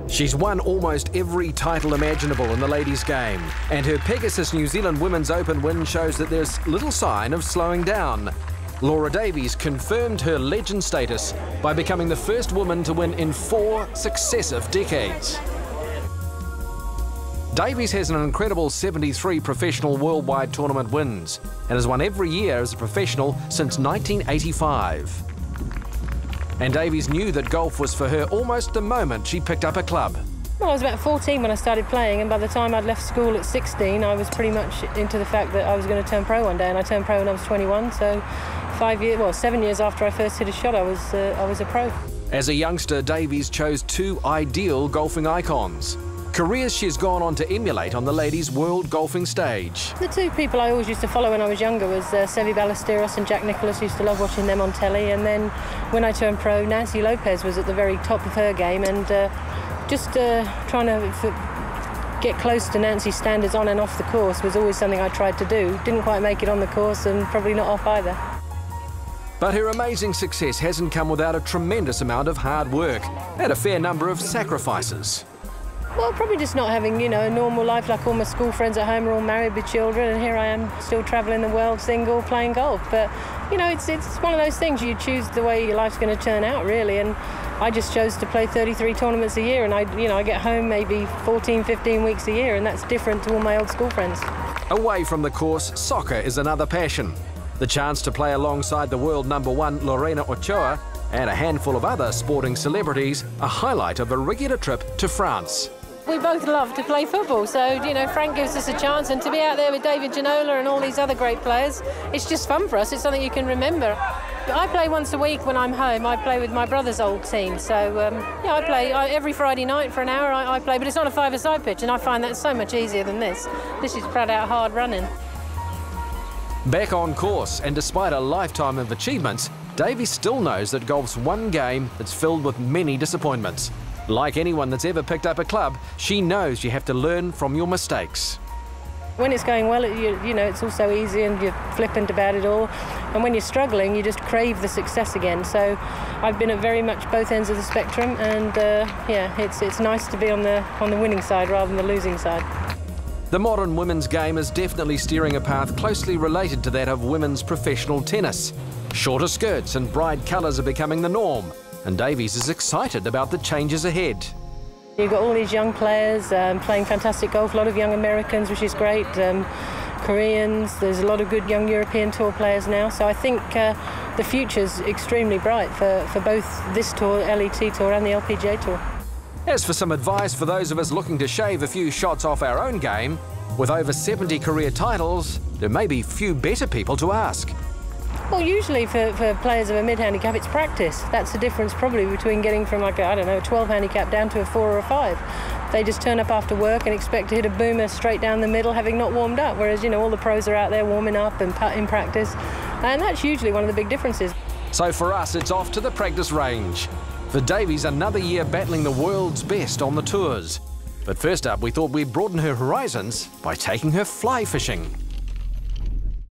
She's won almost every title imaginable in the ladies' game, and her Pegasus New Zealand Women's Open win shows that there's little sign of slowing down. Laura Davies confirmed her legend status by becoming the first woman to win in 4 successive decades. Davies has an incredible 73 professional worldwide tournament wins and has won every year as a professional since 1985. And Davies knew that golf was for her almost the moment she picked up a club. Well, I was about 14 when I started playing, and by the time I'd left school at 16, I was pretty much into the fact that I was going to turn pro one day, and I turned pro when I was 21, so 7 years after I first hit a shot, I was a pro. As a youngster, Davies chose 2 ideal golfing icons, careers she's gone on to emulate on the ladies' world golfing stage. The 2 people I always used to follow when I was younger was Seve Ballesteros and Jack Nicklaus. Used to love watching them on telly. And then when I turned pro, Nancy Lopez was at the very top of her game, and just trying to get close to Nancy's standards on and off the course was always something I tried to do. Didn't quite make it on the course, and probably not off either. But her amazing success hasn't come without a tremendous amount of hard work and a fair number of sacrifices. Well, probably just not having, a normal life like all my school friends at home are all married with children, and here I am still travelling the world single, playing golf. But, it's one of those things. You choose the way your life's going to turn out, really, and I just chose to play 33 tournaments a year, and I get home maybe 14, 15 weeks a year, and that's different to all my old school friends. Away from the course, soccer is another passion. The chance to play alongside the world #1 Lorena Ochoa and a handful of other sporting celebrities, a highlight of a regular trip to France. We both love to play football, so, Frank gives us a chance, and to be out there with David Ginola and all these other great players, it's just fun for us. It's something you can remember. I play once a week when I'm home. I play with my brother's old team, so, I play every Friday night for an hour. I play, but it's on a 5-a-side pitch, and I find that so much easier than this. This is flat out hard running. Back on course, and despite a lifetime of achievements, Davies still knows that golf's one game that's filled with many disappointments. Like anyone that's ever picked up a club, she knows you have to learn from your mistakes. When it's going well, it's all so easy and you're flippant about it all. And when you're struggling, you just crave the success again. So I've been at very much both ends of the spectrum, and it's nice to be on the winning side rather than the losing side. The modern women's game is definitely steering a path closely related to that of women's professional tennis. Shorter skirts and bright colours are becoming the norm, and Davies is excited about the changes ahead. You've got all these young players playing fantastic golf, a lot of young Americans, which is great, Koreans, there's a lot of good young European Tour players now, so I think the future's extremely bright for both this tour, LET Tour, and the LPGA Tour. As for some advice for those of us looking to shave a few shots off our own game, with over 70 career titles, there may be few better people to ask. Well, usually for players of a mid-handicap, it's practice. That's the difference probably between getting from a 12 handicap down to a 4 or a 5. They just turn up after work and expect to hit a boomer straight down the middle, having not warmed up, whereas, all the pros are out there warming up and putting practice, and that's usually one of the big differences. So for us, it's off to the practice range. For Davies, another year battling the world's best on the tours. But first up, we thought we'd broaden her horizons by taking her fly fishing.